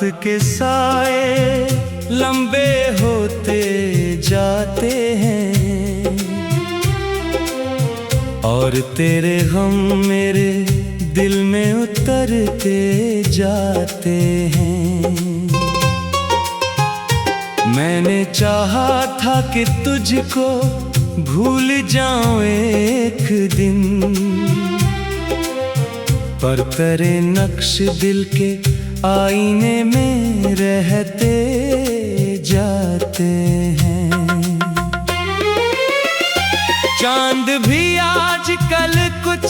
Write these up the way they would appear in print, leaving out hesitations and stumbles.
के साए लंबे होते जाते हैं और तेरे गम मेरे दिल में उतरते जाते हैं। मैंने चाहा था कि तुझको भूल जाऊं एक दिन, पर तेरे नक्श दिल के आईने में रहते जाते हैं। चांद भी आजकल कुछ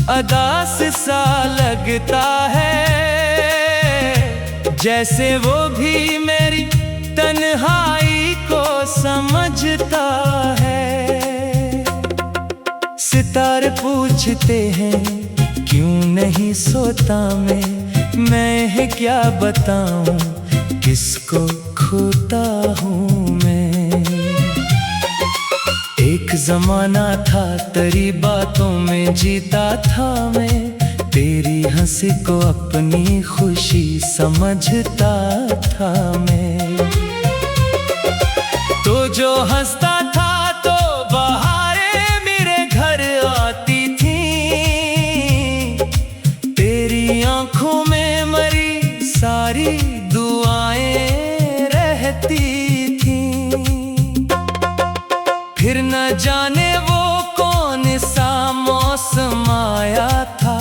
अदास सा लगता है, जैसे वो भी मेरी तन्हाई को समझता है। सितारे पूछते हैं क्यों नहीं सोता मैं क्या बताऊं किसको खोता हूँ मैं। एक जमाना था तेरी बातों में जीता था मैं, तेरी हंसी को अपनी खुशी समझता था मैं। तो जो हंसता था तो बहारें मेरे घर आती थी, तेरी आंखों में मरी सारी दुआएं रहती थी। फिर न जाने वो कौन सा मौसम आया था,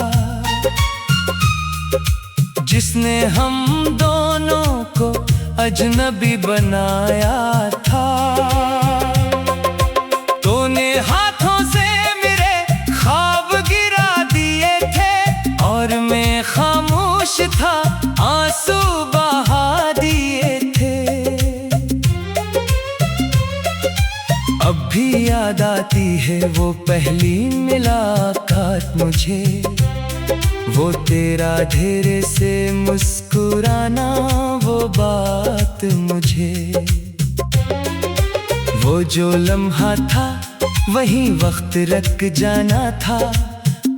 जिसने हम दोनों को अजनबी बनाया था। तूने हाथों से मेरे ख्वाब गिरा दिए थे और मैं खामोश था, आंसू बहा दिए थे। अब भी याद आती है वो पहली मुलाकात मुझे, वो तेरा धीरे से मुस्कुराना, वो बात मुझे। वो जो लम्हा था वही वक्त रख जाना था,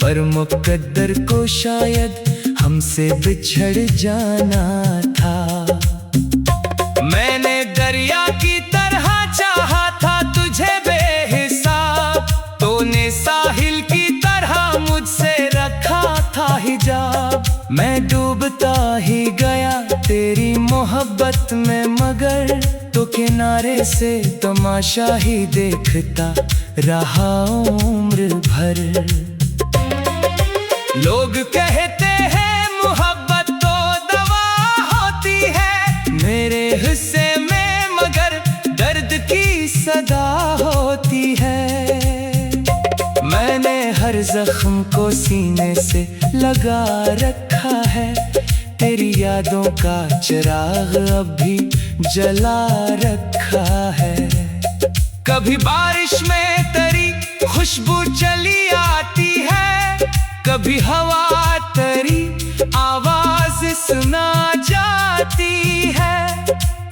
पर मुकद्दर को शायद हमसे बिछड़ जाना था। मैंने दरिया की तरह चाहा था तुझे बेहिसाब, तूने साहिल की तरह मुझसे रखा था हिजाब। मैं डूबता ही गया तेरी मोहब्बत में, मगर तो किनारे से तमाशा ही देखता रहा उम्र भर। लोग कहते हैं मोहब्बत तो दवा होती है मेरे हिस्से में, मगर दर्द की सदा होती है। मैंने हर जख्म को सीने से लगा रखा है, तेरी यादों का चिराग अब भी जला रखा है। कभी बारिश में तेरी खुशबू चली आती है, कभी हवा तेरी आवाज सुना जाती है,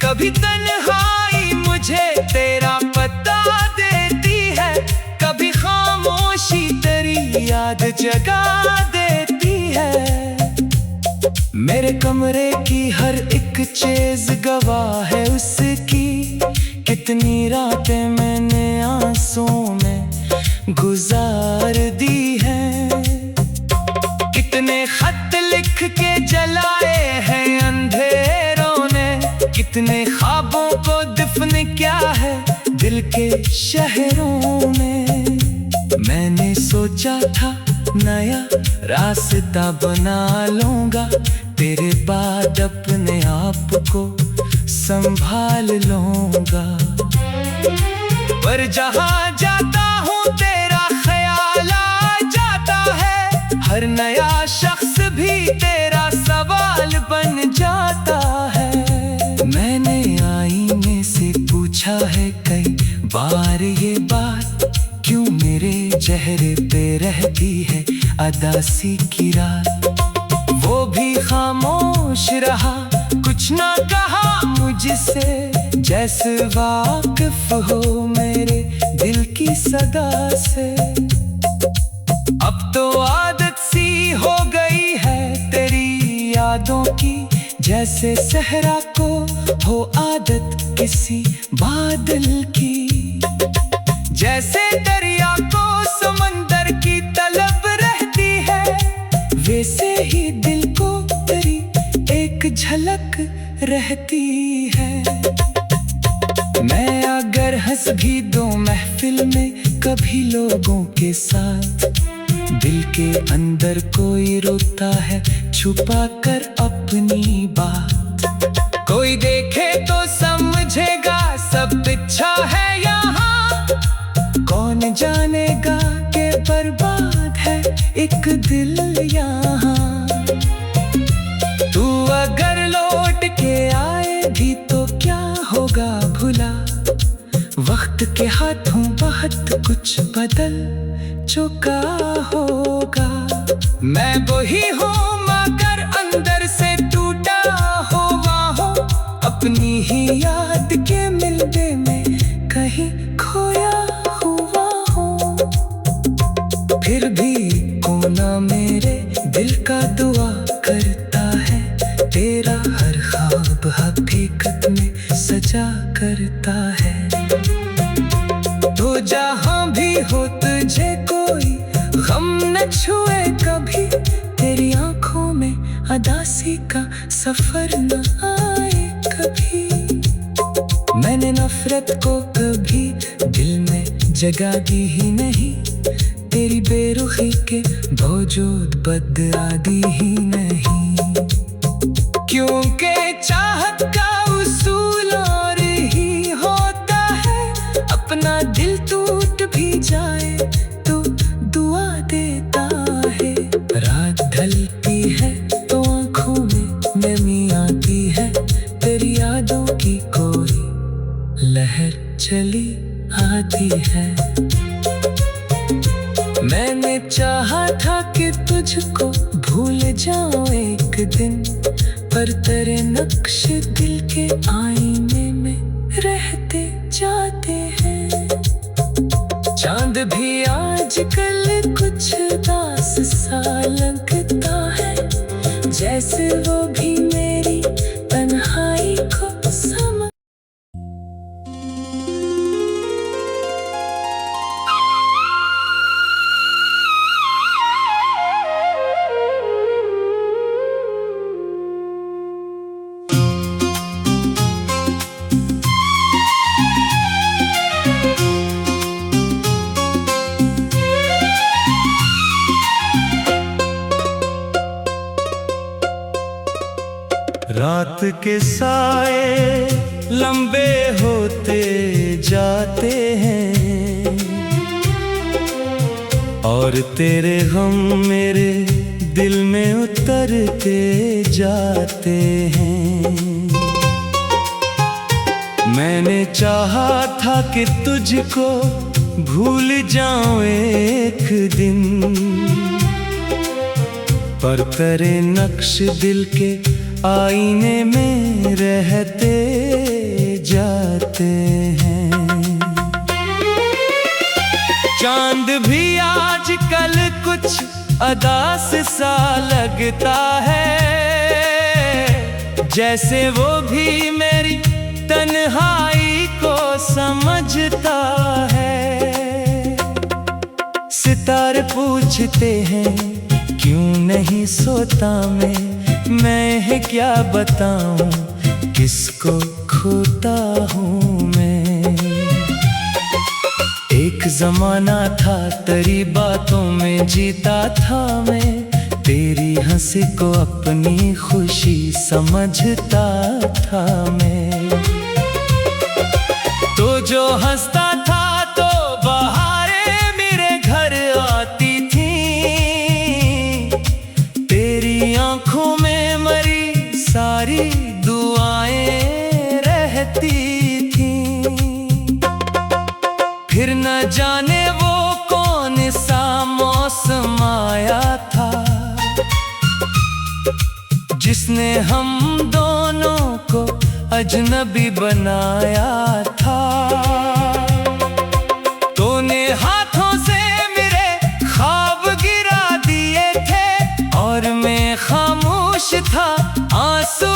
कभी तन्हाई मुझे तेरा पता देती है, कभी खामोशी तेरी याद जगा देती है। मेरे कमरे की हर एक चीज गवाह है उसकी, कितनी रातें मैंने आंसुओं में गुजार दी हैं, कितने खत लिख के जलाए हैं अंधेरों ने, कितने ख्वाबों को दफन किया है दिल के शहरों में। मैंने सोचा था नया रास्ता बना लूंगा, तेरे बाद अपने आप को संभाल लूंगा। पर जहां जाता हूँ तेरा ख्याल आ जाता है, हर नया शख्स भी तेरा सवाल बन जाता है। मैंने आईने से पूछा है कई बार ये बात, क्यों मेरे चेहरे पे रहती है अदासी की रात। वो भी खामोश रहा, कुछ ना कहा मुझसे, जैसे वाकिफ हो मेरे दिल की सदा से। अब तो आदत सी हो गई है तेरी यादों की, जैसे सहरा को हो आदत किसी बादल की, जैसे दरिया को समंदर की तलब रहती है, वैसे ही दिल को तेरी एक झलक रहती है। मैं अगर हंस भी दूं महफिल में कभी लोगों के साथ, दिल के अंदर कोई रोता है छुपा कर अपनी बात। कोई देखे तो समझेगा सब अच्छा है यहाँ, कौन जानेगा कि बर्बाद है एक दिल यहाँ। तू अगर लौट के आए भी तो क्या होगा भुला, वक्त के हाथों बहुत कुछ बदल चुका होगा। मैं वही हूँ मगर अंदर से टूटा हुआ हूँ, अपनी ही याद के मिलने में कहीं खोया हुआ हूँ। फिर भी कोना मेरे दिल का दुआ करता है, तेरा हर ख्वाब हकीकत में सजा करता है। तो जहाँ भी हो तुझे कोई गम न छुए कभी, तेरी आंखों में उदासी का सफर न आए कभी। मैंने नफरत को कभी दिल में जगह दी ही नहीं, तेरी बेरुखी के बावजूद बदला दी ही नहीं। क्योंकि चाहत का उसूल और ही होता है, अपना दिल टूट भी जाए तो दुआ देता है। रात ढलती है तो आंखों में नमी आती है, तेरी यादों की कोई लहर चली आती है। मैंने चाहा था कि तुझको भूल जाऊं एक दिन, पर तेरे नक्श दिल के आईने में रहते जाते हैं। चांद भी आजकल कुछ उदास सा लगता है, जैसे वो भी मेरी तन्हाई को समझ। रात के साए लंबे होते जाते हैं, और तेरे गम मेरे दिल में उतरते जाते हैं। मैंने चाहा था कि तुझको भूल जाऊं एक दिन, पर तेरे नक्श दिल के आईने में रहते जाते हैं। चांद भी आजकल कुछ उदास सा लगता है, जैसे वो भी मेरी तन्हाई को समझता है। सितारे पूछते हैं क्यों नहीं सोता मैं क्या बताऊं किसको खोता हूँ मैं। एक जमाना था तेरी बातों में जीता था मैं, तेरी हंसी को अपनी खुशी समझता था मैं। तो जो हंसता था तो बहारें मेरे घर आती थी, तेरी आंखों में मरी सारी दुआएं रहती थी। फिर न जाने वो कौन सा मौसम आया था, जिसने हम दोनों को अजनबी बनाया था। तूने हाथों से मेरे ख्वाब गिरा दिए थे, और मैं खामोश था आंसू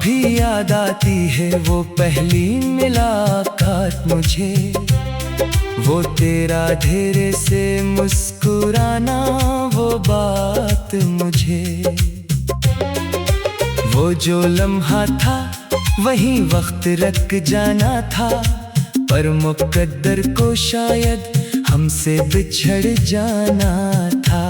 भी याद आती है वो पहली मुलाकात मुझे, वो तेरा धीरे से मुस्कुराना, वो बात मुझे। वो जो लम्हा था वही वक्त रख जाना था, पर मुकद्दर को शायद हमसे बिछड़ जाना था।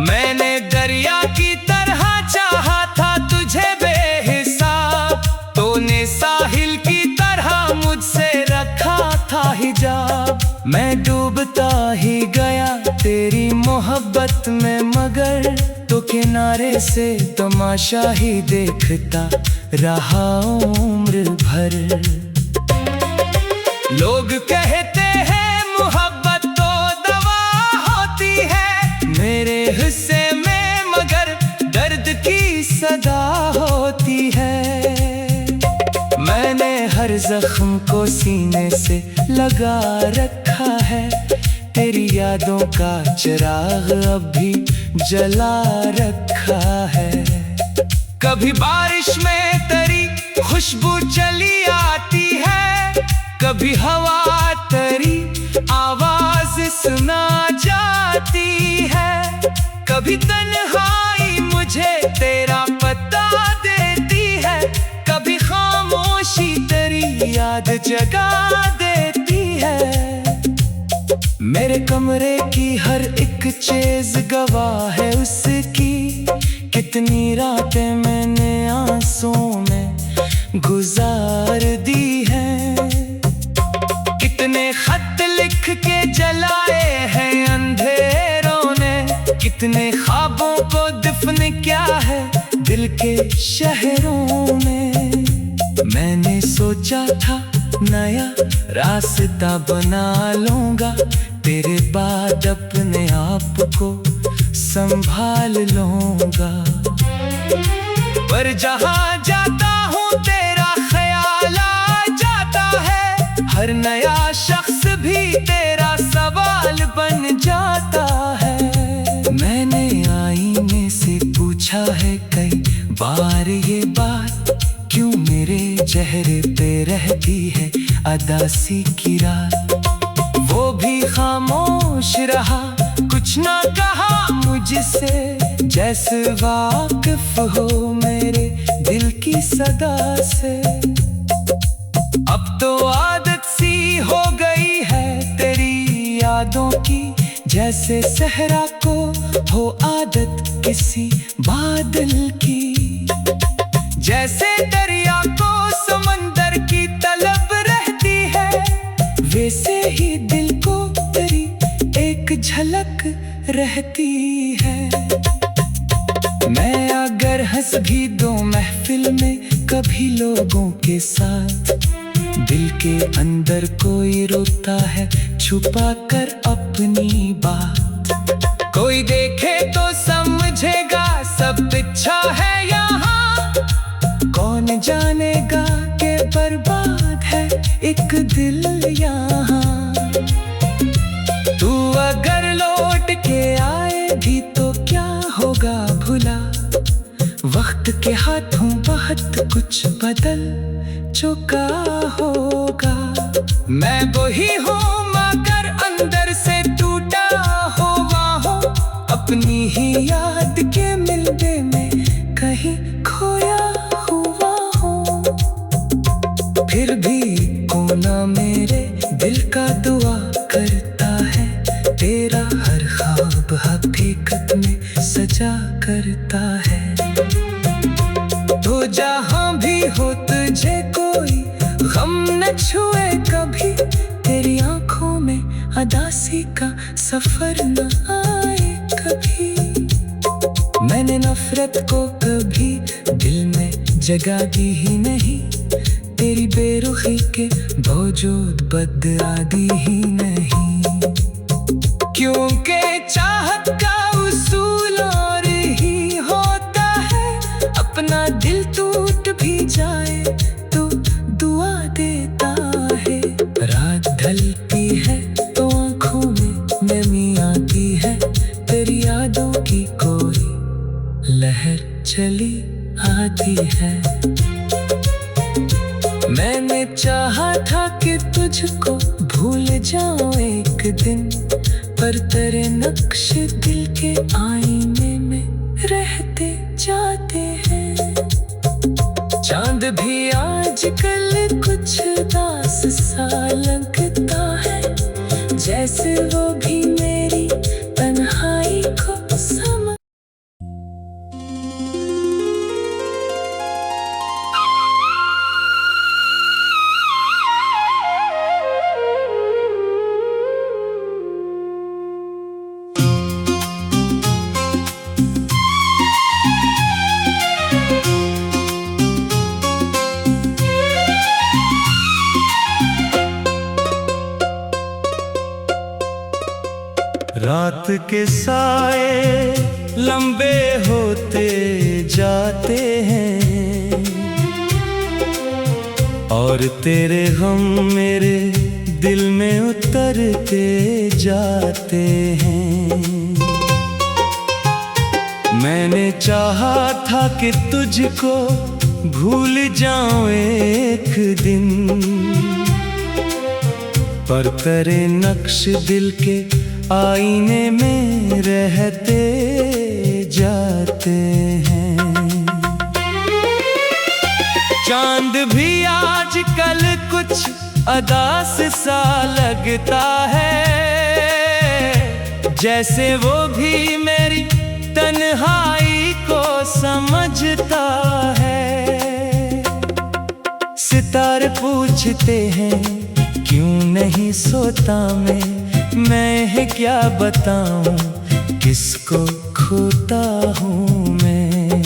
मैंने दरिया की तरह चाहा था तुझे बेहिसाब, तूने साहिल की तरह मुझसे रखा था हिजाब। मैं डूबता ही गया तेरी मोहब्बत में, मगर तो किनारे से तमाशा ही देखता रहा उम्र भर। लोग कहते हैं मोहब्बत तो दवा होती है, मेरे हिस्से में मगर दर्द की सदा होती है। मैंने हर जख्म को सीने से लगा रखा है, तेरी यादों का चिराग अब भी जला रखा है। कभी बारिश में तेरी खुशबू चली आती है, कभी हवा तेरी आवाज सुना जाती है, कभी तन्हाई मुझे तेरा पता देती है, कभी खामोशी तेरी याद जगा देती है। मेरे कमरे की हर एक चीज गवाह है उसकी, कितनी रातें मैंने आंसुओं में गुजार दी हैं, कितने खत लिख के जलाए हैं अंधेरों ने, कितने ख्वाबों को दफन किया है दिल के शहरों में। मैंने सोचा था नया रास्ता बना लूंगा, तेरे बाद अपने आप को संभाल लूंगा। पर जहाँ जाता हूँ तेरा ख्याल आ जाता है, हर नया शख्स भी तेरा सवाल बन जाता है। मैंने आईने से पूछा है कई बार ये बात, क्यों मेरे चेहरे पे रहती है अदासी की रात। वो भी खामोश रहा, कुछ ना कहा मुझसे, जैसे वाकिफ हो मेरे दिल की सदा से। अब तो आदत सी हो गई है तेरी यादों की, जैसे सहरा को हो आदत किसी बादल की। जैसे दरिया को समंदर की तलब रहती है, वैसे ही दिल को तेरी एक झलक रहती है। मैं अगर हंस भी दूं महफिल में कभी लोगों के साथ, दिल के अंदर कोई रोता है छुपा कर अपनी बात। कोई देखे तो समझेगा सब अच्छा है यहाँ, कौन जानेगा कि बर्बाद है एक दिल यहाँ। तू अगर लौट के आए भी तो क्या होगा भुला, वक्त के हाथों बहुत कुछ बदल चुका होगा। मैं वही हूँ मगर अंदर से टूटा हुआ हूँ, अपनी ही याद के मिलने में कहीं खोया हुआ हूँ। फिर भी कोना मेरे दिल का दुआ करता है, तेरा हर ख्वाब हकीकत में सजा करता है। तो जहाँ भी हो तुझे कोई गम न छुए कभी, तेरी आंखों में अदासी का सफर न आए कभी। मैंने नफरत को कभी दिल में जगा दी ही नहीं, तेरी बेरुखी के बावजूद बदआदी ही नहीं। क्योंकि चाहत का उसूल और ही होता है, अपना दिल टूट भी जाए तो दुआ देता है। रात ढलती है तो आंखों में नमी आती है, तेरी यादों की कोई लहर चली आती है। मैंने चाहा था कि तुझको भूल जाऊं एक दिन, पर तेरे नक्श दिल के आईने में रहते जाते हैं। चांद भी आजकल कुछ उदास सा लगता है, जैसे वो भी मेरी तन्हाई को समझ। रात के साए लंबे होते जाते हैं, और तेरे गम मेरे दिल में उतरते जाते हैं। मैंने चाहा था कि तुझको भूल जाऊं एक दिन, पर तेरे नक्श दिल के आईने में रहते जाते हैं। चांद भी आजकल कुछ उदास सा लगता है, जैसे वो भी मेरी तन्हाई को समझता है। सितारे पूछते हैं क्यों नहीं सोता मैं क्या बताऊं किसको खोता हूँ मैं।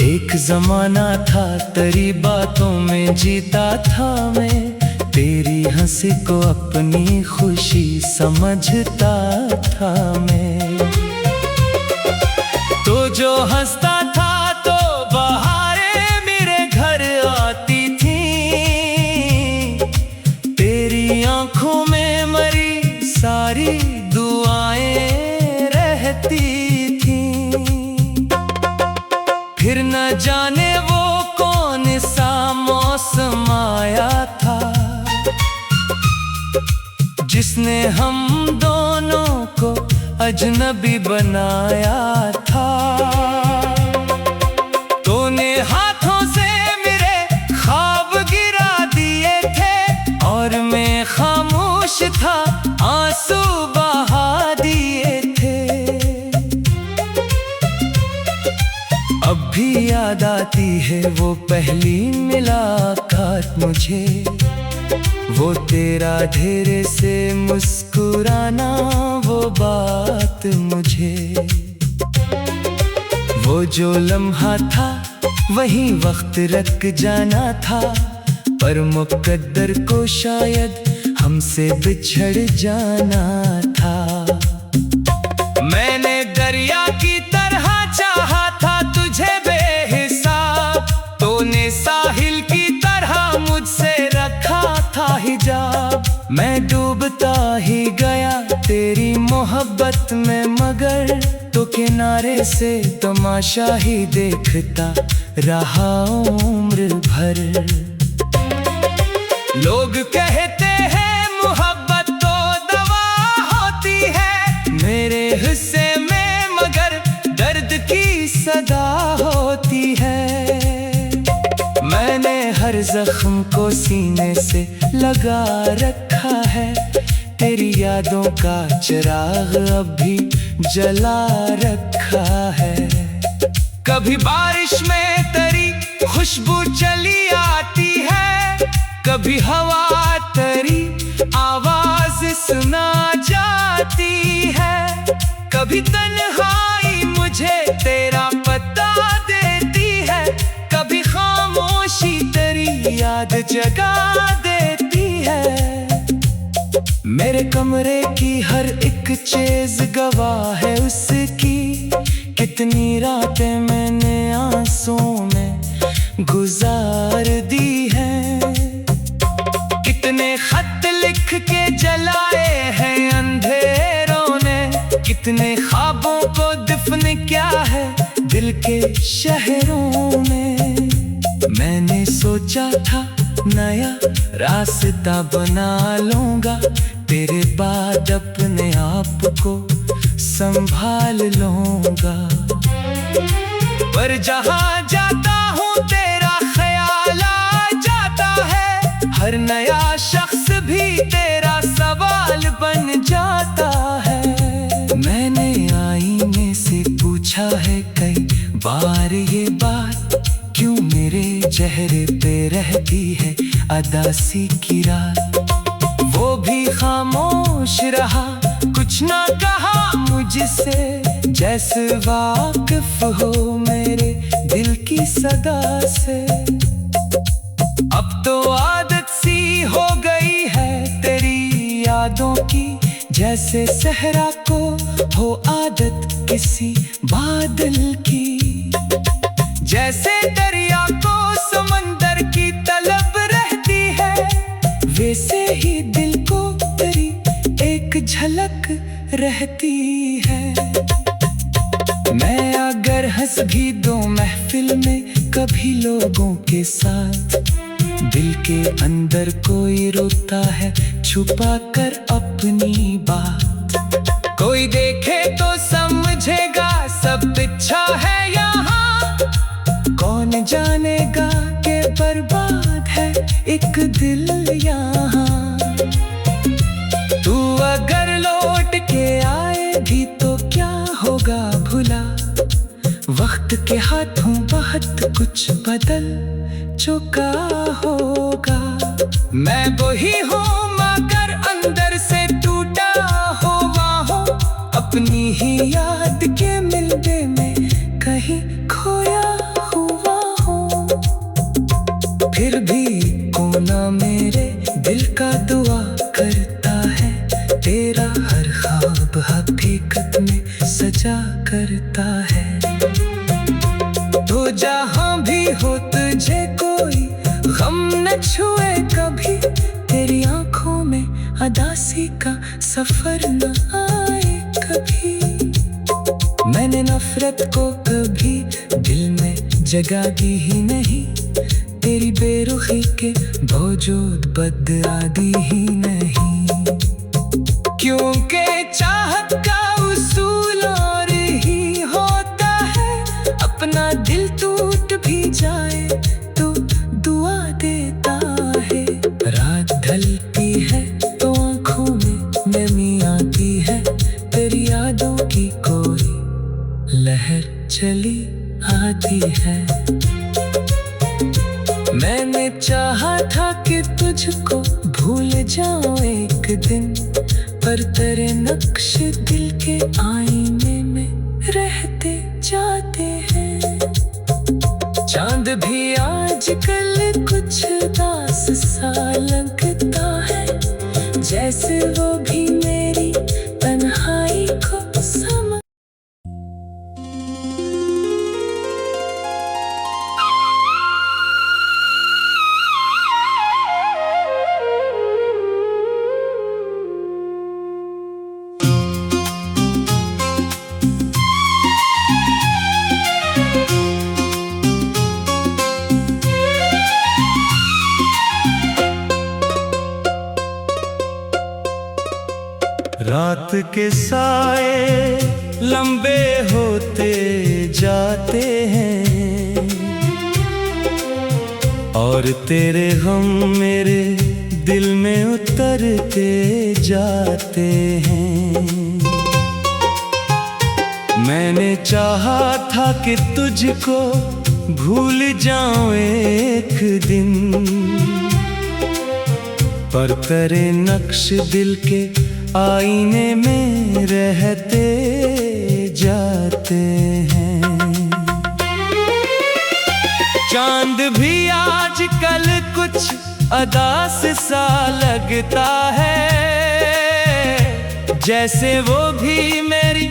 एक जमाना था तेरी बातों में जीता था मैं, तेरी हंसी को अपनी खुशी समझता था मैं। तो जो हंसता था तो बहारें मेरे घर आती थी, तेरी आंखों में सारी दुआएं रहती थी। फिर न जाने वो कौन सा मौसम आया था, जिसने हम दोनों को अजनबी बनाया था। तूने हाथों से मेरे ख्वाब गिरा दिए थे, और मैं खामोश था आंसू बहा दिए थे। अब भी याद आती है वो पहली मुलाकात मुझे, वो तेरा धीरे से मुस्कुराना, वो बात मुझे। वो जो लम्हा था वही वक्त रख जाना था, पर मुक़द्दर को शायद हमसे बिछड़ जाना था। मैंने दरिया की तरह चाहा था तुझे बेहिसाब, तूने साहिल की तरह मुझसे रखा था हिजाब। मैं डूबता ही गया तेरी मोहब्बत में, मगर तो किनारे से तमाशा ही देखता रहा उम्र भर। लोग कहते हैं मोहब्बत तो दवा होती है, मेरे हिस्से में मगर दर्द की सदा होती है। मैंने हर जख्म को सीने से लगा रखा है, तेरी यादों का चिराग अब भी जला रखा है। कभी बारिश में तेरी खुशबू चली आती है, कभी हवा तेरी आवाज सुना जाती है, कभी तन्हाई मुझे तेरा पता देती है, कभी खामोशी तेरी याद जगा देती है। मेरे कमरे की हर एक चीज गवाह है उसकी, कितनी रातें मैंने आंसुओं में गुजार दी हैं, कितने खत लिख के जलाए हैं अंधेरों ने, कितने ख्वाबों को दफन क्या दिल के शहरों में। मैंने सोचा था नया रास्ता बना लूंगा, तेरे बाद अपने आप को संभाल लूंगा। पर जहाँ जाता हूँ तेरा ख्याल आ जाता है, हर नया शख्स भी तेरा सवाल बन जाता है। मैंने आईने से पूछा है कई बार ये बात, क्यों मेरे चेहरे पे रहती है अदासी की रात। वो भी खामोश रहा, कुछ ना कहा मुझसे, जैसे वाकिफ हो मेरे दिल की सदा से। अब तो आदत सी हो गई है तेरी यादों की, जैसे सहरा को हो आदत किसी बादल की। जैसे दरिया को समंदर की तलब रहती है, वैसे ही दिल को तेरी एक झलक रहती है। मैं अगर हंस भी दूं महफिल में कभी लोगों के साथ, दिल के अंदर कोई रोता है छुपा कर अपनी बात। कोई देखे तो समझेगा सब अच्छा है यहाँ, कौन जानेगा कि बर्बाद है एक दिल यहाँ। तू अगर लौट के आए भी तो क्या होगा भुला, वक्त के हाथों बहुत कुछ बदल चुका होगा। मैं वही हूँ मगर अंदर से टूटा हुआ हूँ, अपनी ही याद के मिलने में कहीं खोया हुआ हूँ। फिर भी कोना मेरे दिल का दुआ करता है, तेरा हर ख्वाब हकीकत में सजा करता है। तो जहाँ भी हो तुझे कोई गम न छुए कभी, तेरी आंखों में अदासी का सफर न आए कभी। मैंने नफरत को कभी दिल में जगह दी ही नहीं, तेरी बेरुखी के बावजूद बदआदी ही नहीं। क्योंकि चाहत का उसूल और ही होता है, अपना दिल टूट भी जाए तो दुआ देता है। रात ढलती है तो आंखों में नमी आती है, तेरी यादों की कोई लहर चली आती है। मैंने चाहा था कि तुझको भूल जाऊं एक दिन, पर तेरे नक्श दिल के आईने में रहते जाते हैं। चांद भी आजकल कुछ दास सा लगता है, जैसे वो भी मेरी तन्हाई को समझ। रात के साए लंबे होते जाते हैं, और तेरे गम मेरे दिल में उतरते जाते हैं। मैंने चाहा था कि तुझको भूल जाऊं एक दिन, पर तेरे नक्श दिल के आईने में रहते जाते हैं। चांद भी आजकल कुछ अदास सा लगता है, जैसे वो भी मेरी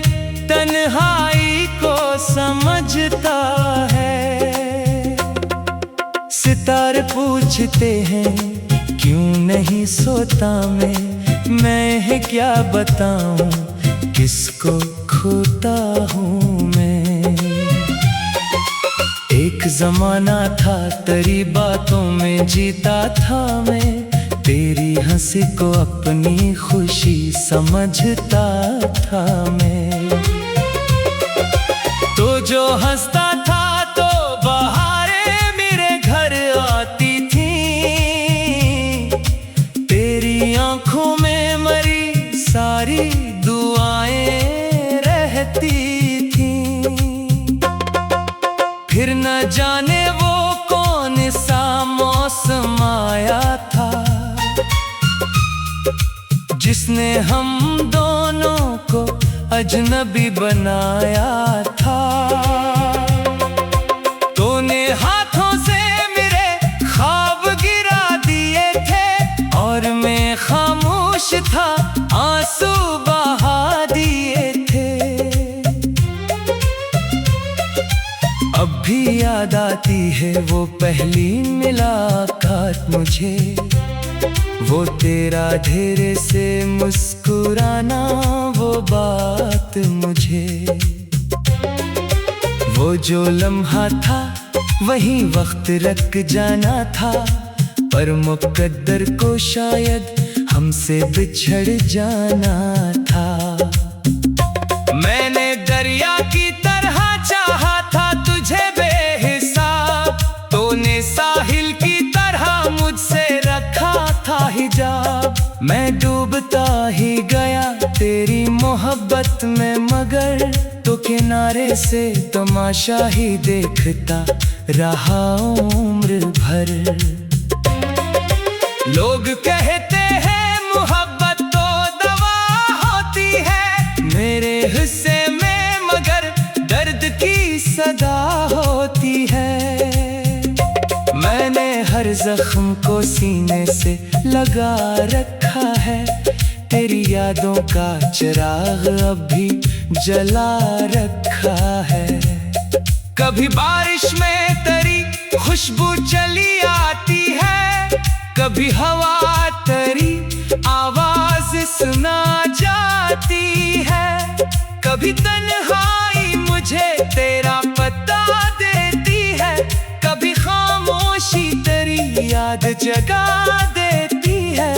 तन्हाई को समझता है। सितारे पूछते हैं क्यों नहीं सोता मैं क्या बताऊं किसको खोता हूँ मैं। जमाना था तेरी बातों में जीता था मैं, तेरी हंसी को अपनी खुशी समझता था मैं। तो जो हंसता था तो बहारें मेरे घर आती थी, तेरी आंखों में मरी सारी दुआएं रहती थी। फिर न जाने वो कौन सा मौसम आया था, जिसने हम दोनों को अजनबी बनाया था। तूने हाथों से मेरे ख्वाब गिरा दिए थे और मैं खामोश था, आंसू बहा दिए थे। अब भी याद आती है वो पहली मुलाकात मुझे, वो तेरा ढेर से मुस्कुराना, वो बात मुझे। वो जो लम्हा था वही वक्त रख जाना था, पर मुक़द्दर को शायद हमसे बिछड़ जाना था। मैंने दरिया की तरह चाहा था तुझे बेहिसाब, तूने साहिल की तरह मुझसे रखा था हिजाब। मैं डूबता ही गया तेरी मोहब्बत में, मगर तो किनारे से तमाशा ही देखता रहा उम्र भर। लोग कहते हैं मोहब्बत तो दवा होती है मेरे हिस्से में, मगर दर्द की सदा होती है। मैंने हर जख्म को सीने से लगा रखा है, तेरी यादों का चिराग अब भी जला रखा है। कभी बारिश में तेरी खुशबू चली आती है, कभी हवा तेरी आवाज सुना जाती है, कभी तन्हाई मुझे तेरा पता देती है, कभी खामोशी तेरी याद जगा देती है।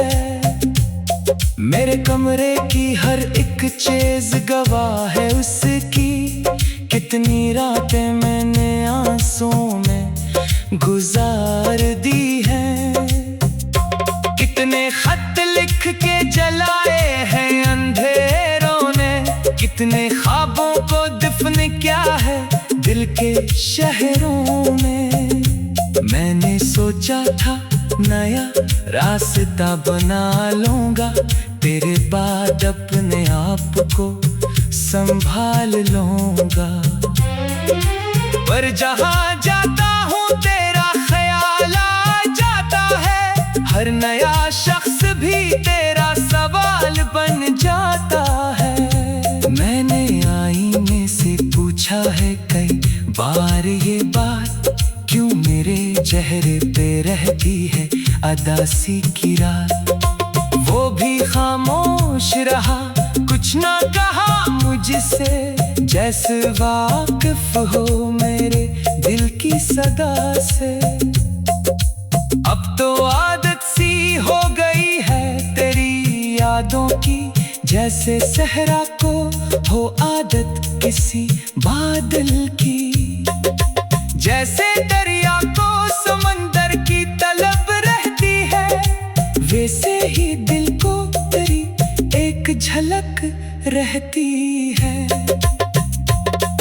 मेरे कमरे की हर एक चीज गवाह है उसकी, कितनी रातें मैंने आंसुओं में गुजार दी हैं। कितने खत लिख के जलाए हैं अंधेरों ने, कितने ख्वाबों को दफन किया है दिल के शहरों में। मैंने सोचा था नया रास्ता बना लूंगा, तेरे बाद अपने आप को संभाल लूंगा। पर जहां जाता हूँ तेरा ख्याल आ जाता है, हर नया शख्स भी तेरा सवाल बन जाता है। मैंने आईने से पूछा है कई बार ये बात, क्यों मेरे चेहरे पे रहती है अदासी की रात। वो भी खामोश रहा, कुछ ना कहा मुझसे, जैसे वाकिफ हो मेरे दिल की सदा से। अब तो आदत सी हो गई है तेरी यादों की, जैसे सहरा को हो आदत किसी बादल की। जैसे दरिया को समंदर की तलब रहती है, वैसे ही दिल को तेरी एक झलक रहती है।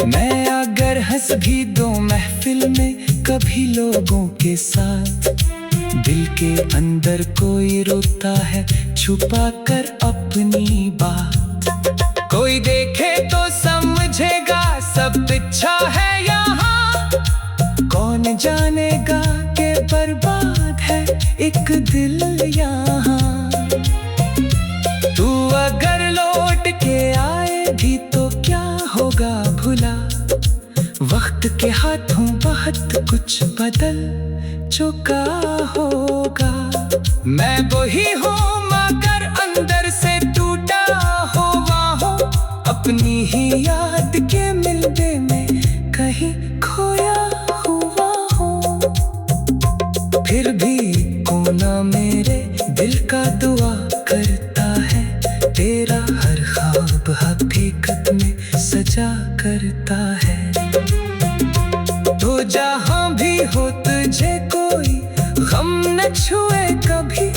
मैं अगर हंस भी दूं महफिल में कभी लोगों के साथ, दिल के अंदर कोई रोता है छुपा कर अपनी बात। कोई देखे तो समझेगा सब अच्छा है यहाँ, कौन जानेगा कि बर्बाद है एक दिल यहाँ। तू अगर लौट के आए भी तो क्या होगा भुला, वक्त के हाथों बहुत कुछ बदल चुका होगा। मैं वही हूँ मगर अंदर से टूटा हुआ हूँ, अपनी ही याद के मिलने में कहीं खोया हुआ जहां भी हो तुझे कोई गम न छुए कभी,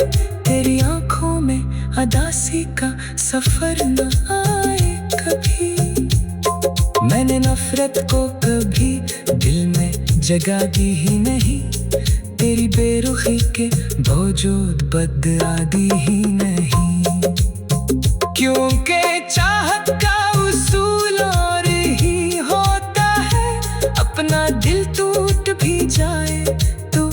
तेरी आंखों में अदासी का सफर न आए कभी। मैंने नफरत को कभी दिल में जगा दी ही नहीं, तेरी बेरुखी के बावजूद बदआदी ही नहीं। क्योंकि चाहत का उसूल और ही होता है, अपना दिल टूट भी जाए तो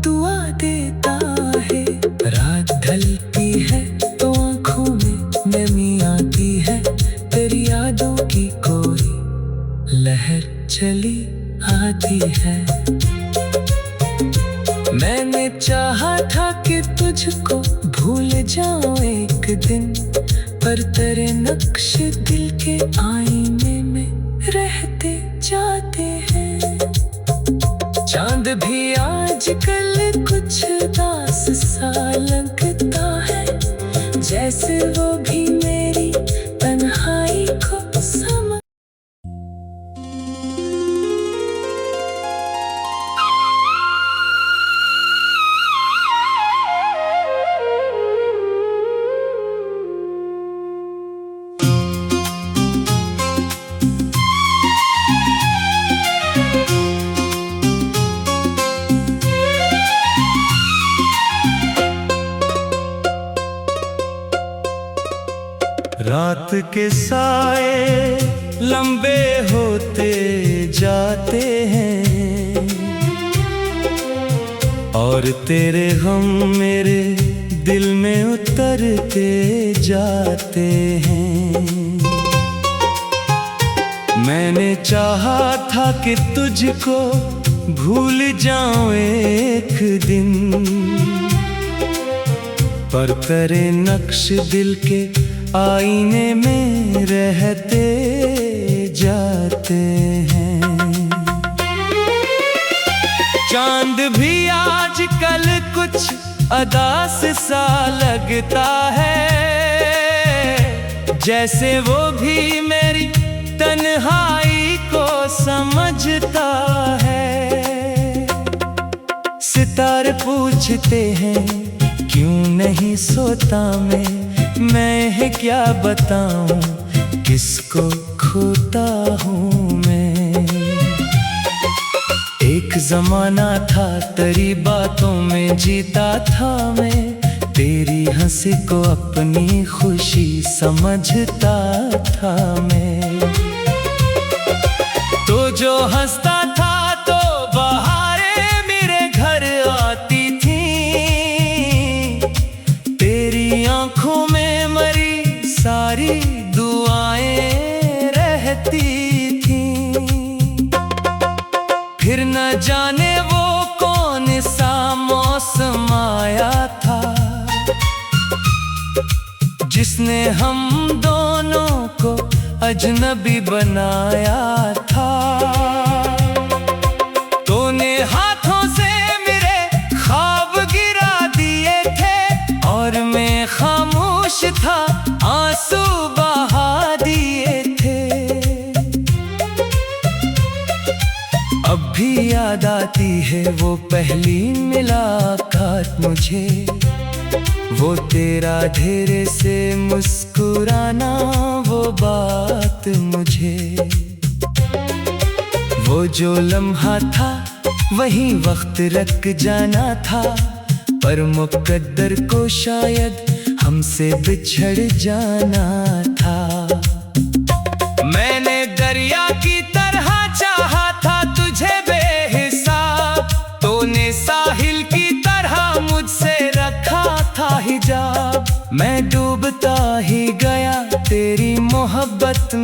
दुआ देता है। रात ढलती है तो आंखों में नमी आती है, तेरी यादों की कोई लहर चली आती है। मैंने चाहा था कि तुझको भूल जाऊं एक दिन, पर तेरे नक्श दिल के आईने में रहते जाते हैं। चांद भी आजकल कुछ उदास सा लगता है, जैसे वो भी मेरी तन्हाई को समझ। रात के साए लंबे होते जाते हैं, और तेरे गम मेरे दिल में उतरते जाते हैं। मैंने चाहा था कि तुझको भूल जाऊं एक दिन, पर तेरे नक्श दिल के आईने में रहते जाते हैं। चांद भी आजकल कुछ अदास सा लगता है, जैसे वो भी मेरी तन्हाई को समझता है। सितारे पूछते हैं क्यों नहीं सोता मैं क्या बताऊं किसको खोता हूँ मैं। एक जमाना था तेरी बातों में जीता था मैं, तेरी हंसी को अपनी खुशी समझता था मैं। तो जो हंसता था तो बहारें मेरे घर आती थी, तेरी आंखों में मरी सारी दुआएं रहती थी। फिर न जाने वो कौन सा मौसम आया था, जिसने हम दोनों को अजनबी बनाया था। तूने हाथों से मेरे ख्वाब गिरा दिए थे, और मैं खामोश था आंसू बहा दिए थे। अब भी याद आती है वो पहली मुलाकात मुझे, वो तेरा धीरे से मुस्कुराना वो बात मुझे। वो जो लम्हा था वही वक्त रख जाना था, पर मुकद्दर को शायद हमसे बिछड़ जाना था। मैंने दरिया की तरह चाहा था तुझे बेहिसाब, तूने साहिल की तरह मुझसे रखा था हिजाब। मैं डूबता ही गया तेरी मोहब्बत में।